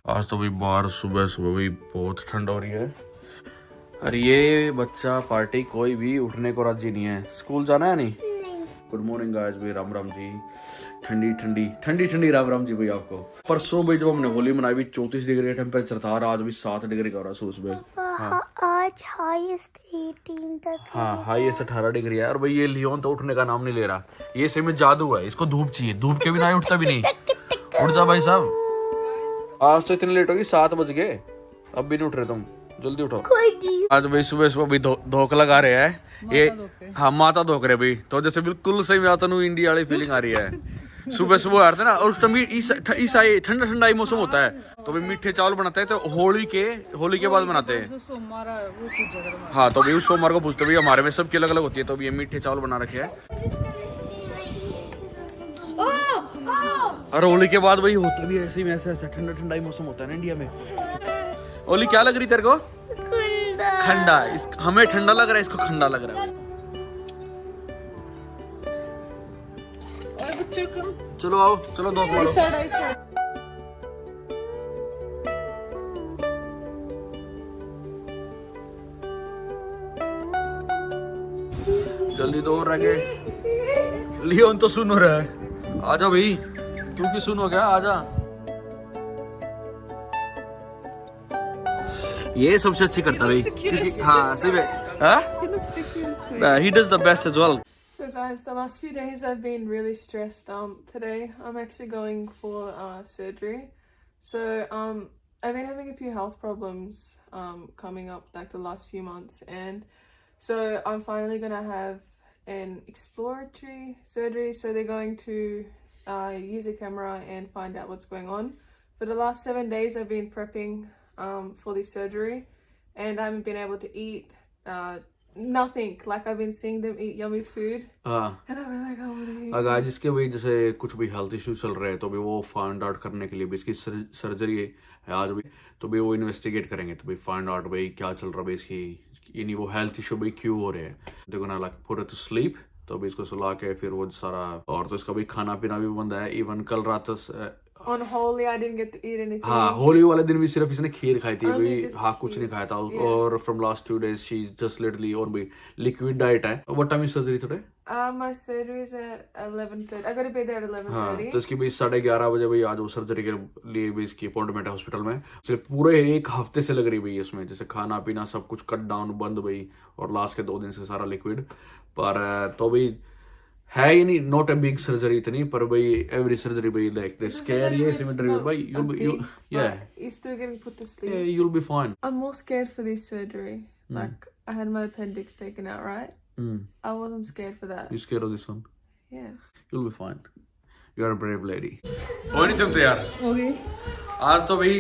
आज तो भाई बाहर सुबह सुबह भी बहुत ठंड हो रही है। और ये बच्चा पार्टी कोई भी उठने को राजी नहीं है। स्कूल जाना है नहीं? गुड मॉर्निंग गाइस भाई, राम राम जी। ठंडी ठंडी ठंडी ठंडी राम राम जी भाई आपको। परसों भाई जब हमने होली मनाई भी 34 डिग्री का टेम्परेचर था और आज भी 7 डिग्री का हो रहा है सुबह। हाँ आज हाईएस्ट 18 तक। हाँ हाईएस्ट 18 डिग्री है। और भाई ये लियोन तो उठने का नाम नहीं ले रहा। ये सही में जादू है, इसको धूप चाहिए, धूप के बिना उठता भी नहीं। उठ जा भाई साहब। आज तो इतने लेट होगी, 7 बज गए, अब भी नहीं उठ रहे तुम, जल्दी उठो। आज भाई सुबह सुबह भी धोख लगा रहे हैं ये। हाँ माता धोक रहे भाई, तो जैसे बिल्कुल सही में आता इंडिया वाली फीलिंग आ रही है। सुबह सुबह आ रहे थे ना, और उस टाइम भी इस ठंडा ठंडा ही मौसम होता है, तो भाई मीठे चावल बनाते हैं, तो होली के बाद बनाते हैं। हाँ तो भाई उस सोमवार को पूछते भाई, हमारे में सबकी अलग अलग होती है, तो ये मीठे चावल बना रखे हैं। और होली के बाद भाई होता भी ऐसे ही, ऐसा ठंडा ठंडा ही मौसम होता है ना इंडिया में। होली क्या लग रही तेरे को? ठंडा। हमें ठंडा लग रहा है, इसको ठंडा लग रहा है। चलो आओ, चलो दो मारो। जल्दी दो रह गए। लियोन तो सुन रहा है, आजा भाई। तू क्यों सुन हो गया, आजा। ये सबसे अच्छी करता भाई, क्योंकि हाँ सही है। He does the best as well. So guys, the last few days I've been really stressed. Today I'm actually going for surgery. So I've been having a few health problems coming up like the last few months, and so I'm finally gonna have an exploratory surgery. So they're going to use a camera and find out what's going on. For the last 7 days I've been prepping for this surgery, and I haven't been able to eat nothing. Like I've been seeing them eat yummy food, and I've been like, I want to eat. अगर जिसके भाई जैसे कुछ भी health issue चल रहे हैं, तो भी वो फाइंड आउट करने के लिए भी इसकी सर्जरी है आज भी, तो भी वो इन्वेस्टिगेट करेंगे, तो भाई फाइंड आउट भाई क्या चल रहा है इसकी, यानी वो हेल्थ इश्यू भाई क्यों हो रहे हैं। देखो ना, लाइक पुट टू स्लीप, तो भी इसको सुला के फिर वो सारा, और तो इसका भी खाना पीना भी बंद है। इवन कल रात On Holy I didn't get to eat anything. हाँ होली वाले दिन भी सिर्फ इसने खीर खाई थी भाई। हाँ कुछ नहीं खाया था। और from last 2 days she just literally, और भी लिक्विड डाइट है। What time is surgery today? My surgery is at 11:30. I got to be there at 11:30. हाँ तो इसकी भाई 11:30 बजे भाई आज वो सर्जरी के लिए भी इसकी अपॉइंटमेंट है हॉस्पिटल में। सिर्फ पूरे 1 हफ्ते से लग रही भाई इसमें, जैसे खाना पीना सब कुछ कट डाउन बंद भाई, और लास्ट के 2 दिन से सारा लिक्विड। पर तो भाई है ही नहीं, नॉट अ बिग सर्जरी इतनी, पर भाई एवरी सर्जरी भाई लाइक दे स्केयर ये सिमेट्री भाई, you're still getting put to sleep. yeah, you'll be fine. I'm more scared for this surgery. Like I had my appendix taken out, right? I wasn't scared for that. You scared of this one? Yes. You'll be fine. You are a brave lady. हो नहीं चमते यार। Okay. आज तो भाई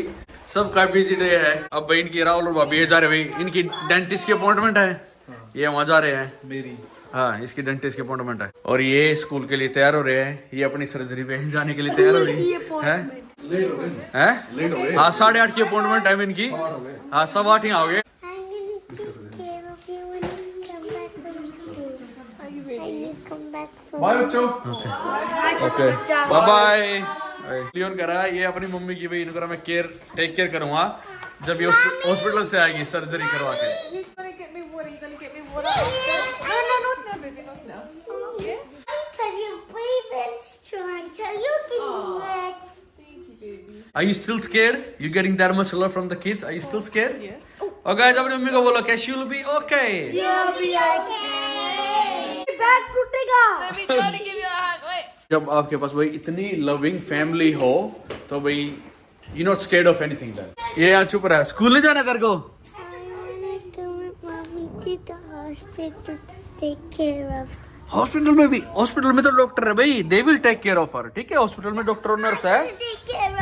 सबका busy day है। अब भाई इनकी राहुल और भाभी जा रहे भाई, इनकी डेंटिस्ट की अपॉइंटमेंट है, ये वहाँ जा रहे हैं मेरी। हाँ इसकी डेंटिस्ट की अपॉइंटमेंट है, और ये स्कूल के लिए तैयार हो रहे हैं, ये अपनी सर्जरी पे जाने के लिए तैयार हो रही है। हाँ 8:30 की अपॉइंटमेंट है इनकी। हाँ 8:15 ही आओगे। बाय बच्चों। Okay bye bye. लियोन कह रहा है ये अपनी मम्मी की भाई, इनको मैं टेक केयर करूंगा जब ये हॉस्पिटल से आएगी सर्जरी करवा के। Are you still scared? You getting that much love from the kids? Are you still scared? Yeah. Oh guys, अपनी मम्मी को बोलो कि she'll be okay. You'll be okay. Bag टूटेगा। Let me try to give you a hug. Wait. जब आपके पास भाई इतनी loving family हो, तो भाई you're not scared of anything then. ये यहाँ चुप रहा है। स्कूल नहीं जाना तेरे को? हॉस्पिटल में भी, हॉस्पिटल में तो डॉक्टर है भाई, they will take care of her. ठीक है, हॉस्पिटल में डॉक्टर और नर्स है।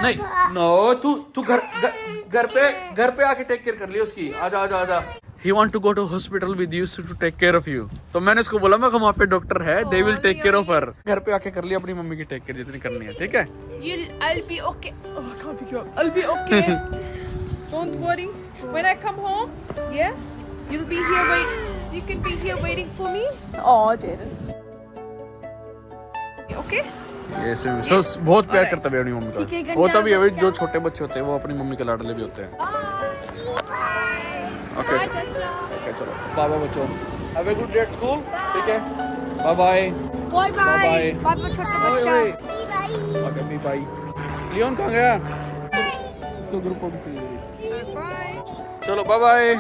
नहीं नो, तू घर पे आके टेक केयर कर लियो उसकी। आजा आजा आजा। He want to go to hospital with you to take care of you. तो मैंने इसको बोला मैं वहाँ पे डॉक्टर है, they will take care of her. घर पे आके कर लिया अपनी मम्मी की टेक केयर जितनी करनी है, ठीक है? I'll be okay. Oh, I can't pick you up. I'll be okay. Don't worry. When I come home, yeah, you'll be here waiting. You can be here waiting for me. Oh, Jaden. Okay? ये बहुत प्यार करता है अपनी mummy का। होता भी है भाई, जो छोटे बच्चे होते हैं वो अपनी मम्मी के लाडले भी होते हैं। ओके ओके चलो बाय बाय बच्चों, have a good day at school. ठीक है bye bye bye bye bye छोटा बच्चा। Okay bye. लियोन कहाँ गया? इसको ग्रुप फोटो चाहिए। चलो बाय बाय।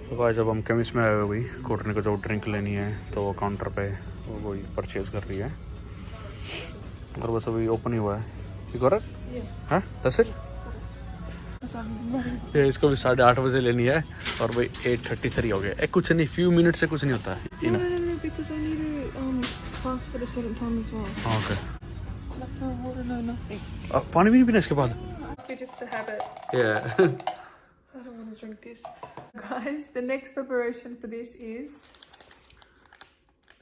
तो भाई जब हम केमिस्ट में आए हुए भाई कोटने को जो ड्रिंक लेनी है तो वो काउंटर पे वो वही परचेज कर रही है और बस अभी ओपन ही हुआ है। You got it? हाँ दैट्स इट। ये इसको भी 8:30 बजे लेनी है और भाई 8:33 हो गया। कुछ नहीं, फ्यू मिनट से कुछ नहीं होता है। No, because I need to fast at a certain time as well. Okay Like no water, no nothing. पानी भी नहीं पीना इसके बाद? It's just a habit. Yeah. I don't want to drink this. Guys, the next preparation for this is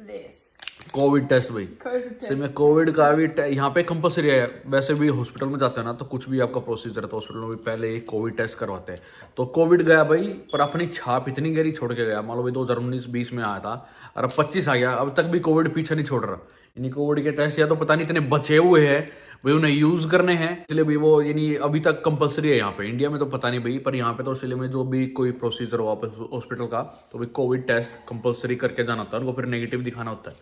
this. COVID test भाई। COVID test. में COVID का भी यहाँ पे कंपलसरी है। वैसे भी हॉस्पिटल में जाते हैं ना तो कुछ भी आपका प्रोसीजर है तो हॉस्पिटल में भी पहले एक कोविड टेस्ट करवाते हैं। तो कोविड गया भाई पर अपनी छाप इतनी गहरी छोड़ के गया। मान लो भाई 2019-20 में आया था और अब 25 आ गया, अब तक भी कोविड पीछे नहीं छोड़ रहा। यानी कोविड के टेस्ट या तो पता नहीं इतने बचे हुए हैं भाई उन्हें यूज करने हैं, इसलिए भाई वो यानी अभी तक कंपलसरी है यहाँ पे। इंडिया में तो पता नहीं भाई, पर यहाँ पे तो ऑस्ट्रेलिया में जो भी कोई प्रोसीजर हो वापस हॉस्पिटल का तो भाई कोविड टेस्ट कंपलसरी करके जाना होता है उनको, फिर नेगेटिव दिखाना होता है।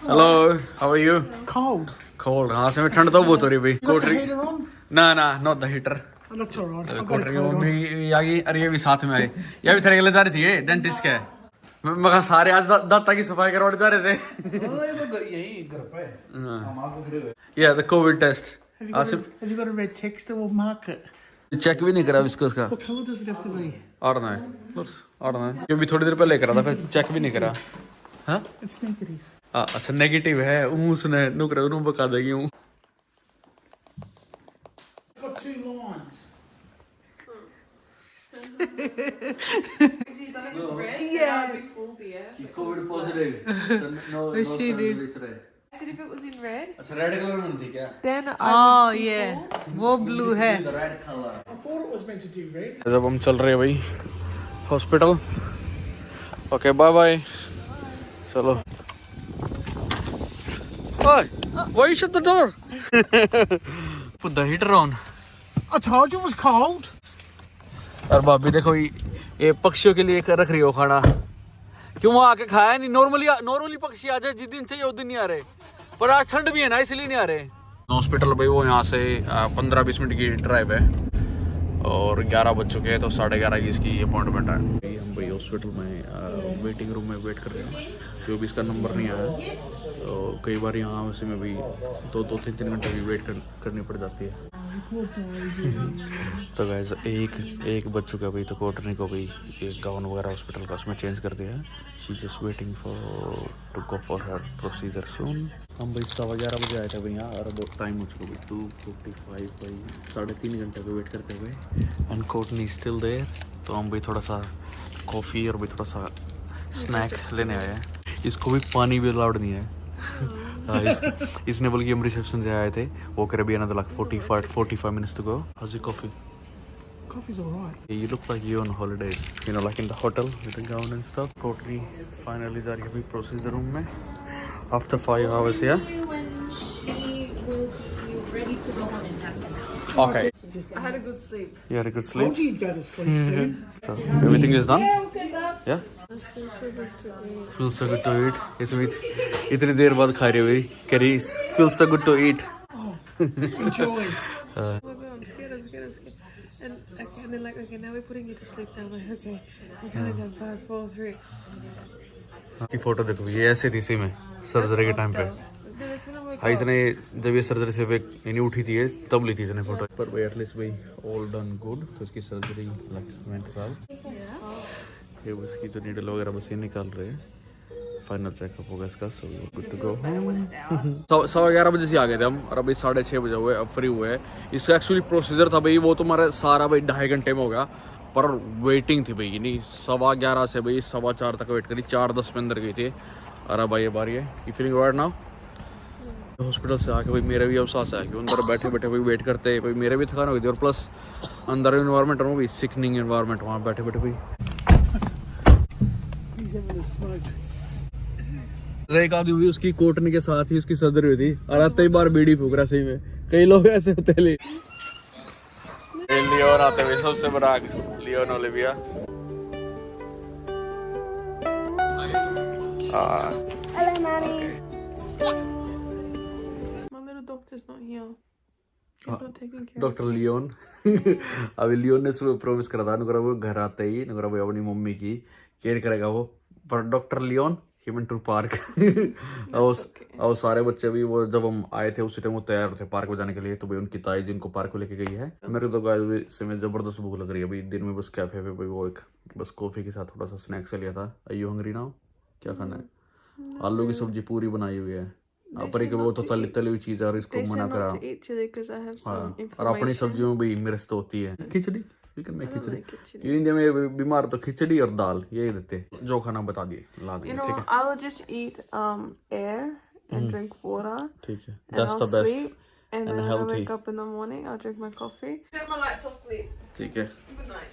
Hello how are you? Cold. Cold. हाँ से में ठंड तो बहुत हो रही भाई। Got the cold heater on? ना ना not the heater. Oh, that's all right. I've got cold a drink cold on. मम्मी आ गई। अरे ये भी साथ में आई, ये भी तेरे ले जा रही थी डेंटिस्ट के। मगर सारे आज दांत की सफाई करवाने जा रहे थे। यही घर पे हम आपको खड़े हुए। या the COVID test. Asif Have you got a red texter or marker? Check भी नहीं करा इसको उसका। What colour does it have to be? और ना है और ना है, ये भी थोड़ी देर पहले करा था फिर चेक भी नहीं करा। हाँ It's negative. अच्छा नेगेटिव है उसने नुकरा उन्होंने बता देगी हूँ। It's got 2 lines. Yeah. Full beer. COVID positive. No she did. I said if it was in red, अच्छा रेड कलर में थी क्या? then I Oh would be yeah, full. वो blue है। I thought it was meant to do red. जब हम चल रहे हैं भाई हॉस्पिटल। Okay bye bye. चलो। ओए why you shut the door? Put the heater on. I told you it was cold. और भाभी देखो ये पक्षियों के लिए एक रख रही हो खाना। क्यों वहाँ आके खाया नहीं? नॉर्मली पक्षी आ जाए जिस दिन चाहिए उस दिन नहीं आ रहे, पर आज ठंड भी है ना इसलिए नहीं आ रहे। हॉस्पिटल भाई वो यहाँ से 15-20 मिनट की ड्राइव है और 11 बज चुके हैं तो 11:30 की इसकी अपॉइंटमेंट है। हम भाई हॉस्पिटल में वेटिंग रूम में वेट कर रहे हैं जो भी इसका नंबर नहीं आया तो कई बार यहाँ वैसे में भी 2-3 घंटे भी वेट करनी पड़ जाती है। तो गाइस एक बज चुका है भाई तो कोटनी को भी एक गाउन वगैरह हॉस्पिटल का उसमें चेंज कर दिया है। She just waiting for to go for her procedure soon. हम भाई 11:15 बजे आए थे भाई यहाँ और बहुत टाइम हो चुका भाई 2:45 भाई 3.5 घंटे का वेट करते हुए एंड कोटनी स्टिल देयर। तो हम भाई थोड़ा सा कॉफ़ी और भाई थोड़ा सा स्नैक लेने आए हैं। इसको भी पानी भी अलाउड नहीं है। इसने बोल कि हम रिसेप्शन से आए थे वो कर भी another like 45 minutes to go. How's your coffee? Coffee's all right. You look like you're on holiday, you know, like in the hotel with the gown and stuff. Totally finally जा रही है भाई प्रोसीजर रूम में after 5 hours, yeah? When she will be ready to go on and have some. Okay. I had a good sleep. You had a good Told sleep? you you'd go to sleep soon. So everything is done? Yeah? Feels so good to eat. Feels so good to eat. Yes, Amit. इतनी देर बाद खा रही हुई करी feels so good to eat. Enjoy. Oh my god, I'm scared. And they're like, okay, now we're putting you to sleep now. I'm like, okay, I'm counting down 5, 4, 3. की photo देखो ये ऐसे थी इसी में सर्जरी के टाइम पे। Then that's when I woke हाँ up. इसने जब ये सर्जरी से यानी उठी थी तब ली थी इसने फोटो। पर भाई एटलीस्ट भाई ऑल डन गुड। तो इसकी सर्जरी वेंट वेल। ये बस की जो नीडल वगैरह बस ये निकाल रहे हैं। फाइनल चेकअप होगा इसका सो गुड टू गो। 11:15 बजे से आ गए थे हम और अभी 6:30 बजे हुए अब फ्री हुए। इसका एक्चुअली प्रोसीजर था भाई वो तुम्हारा सारा भाई 2.5 घंटे में हो गया पर वेटिंग थी भाई नहीं 11:15 से भाई 4:15 तक वेट करी 4:10 में अंदर गई थी। और अब भाई ये बारी है you feeling right now? Hospital से आके भाई मेरा भी अफसास है कि अंदर बैठे बैठे भाई वेट करते भाई मेरे भी थकान हो गई थी और प्लस अंदर इन्वायरमेंट है भी सिकनिंग इन्वायरमेंट वहाँ बैठे बैठे भाई। एक आदमी भी उसकी कोटनी के साथ ही उसकी सर्जरी हुई थी और आते ही बार बीड़ी फूक रहा सही में। कई लोग ऐसे होते हैं। लियोन आते हुए सबसे बड़ा Leon Olivia. My little doctor's not here. He's not taking care of doctor Leon अभी लियोन ने सुबह प्रॉमिस करा था नुकरा वो घर आते ही नुकरा वो अपनी मम्मी की केयर करेगा वो। पर डॉक्टर लियोन ही वेंट टू पार्क। और सारे बच्चे भी वो जब हम आए थे उसी टाइम वो तैयार थे पार्क में जाने के लिए, तो भाई उनकी ताई जी उनको पार्क में लेके गई है। मेरे को तो गाइस से में जबरदस्त भूख लग रही है अभी। दिन में बस कैफे पे वो एक बस कॉफी के साथ थोड़ा सा स्नैक्स लिया था। Are you hungry now? क्या खाना है? आलू की सब्जी पूरी बनाई हुई है। पर एक वो तो तली हुई चीज है और इसको मना करा। और अपनी सब्जियों में भी मेरे से तो होती है खिचड़ी। You can make खिचड़ी। ये इंडिया में बीमार तो खिचड़ी और दाल यही देते। जो खाना बता दिए ला देंगे। ठीक है, I will just eat air and drink water. ठीक है, And that's I'll the best sleep, and and then when I healthy। wake up in the morning, I'll drink my coffee. Turn my lights off, please. ठीक है, Good night.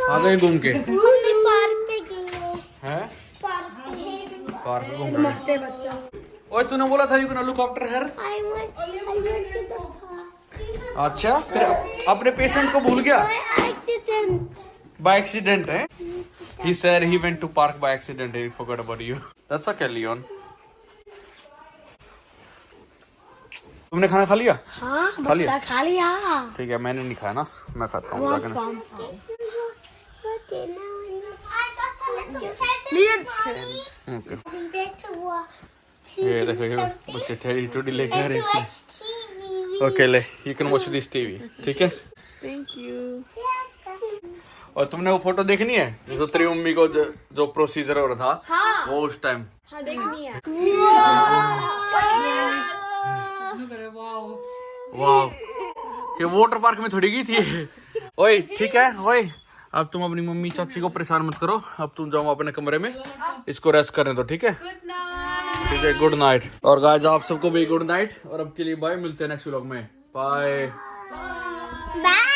आ गए घूम के। Park पे गए हैं? पार्क में घूम रहे मस्त है बच्चा ओए तूने बोला था you can look after her. I went to the park अच्छा फिर अपने पेशेंट को भूल गया by accident बाय एक्सीडेंट है। He said he went to park by accident and he forgot about you. That's okay, Leon. तुमने खाना खा लिया? हाँ खा लिया? बच्चा खा लिया ठीक है, मैंने नहीं खाया ना, मैं खाता हूँ जाके ना। Okay. ये देखो ये बच्चे टेडी टूडी लेके आ रहे हैं इसमें। ओके ले, you can watch this TV, ठीक है? Thank you. और तुमने वो फोटो देखनी है जो तेरी मम्मी को जो प्रोसीजर हो रहा था वो उस टाइम? हाँ देखनी है वाह, ये वाटर पार्क में थोड़ी गई थी। ओए ठीक है, ओए अब तुम अपनी मम्मी चाची को परेशान मत करो, अब तुम जाओ अपने कमरे में, इसको रेस्ट करने दो। ठीक है, ठीक है, गुड नाइट। और गाइस आप सबको भी गुड नाइट और अब के लिए बाय, मिलते हैं नेक्स्ट व्लॉग में। बाय। बाय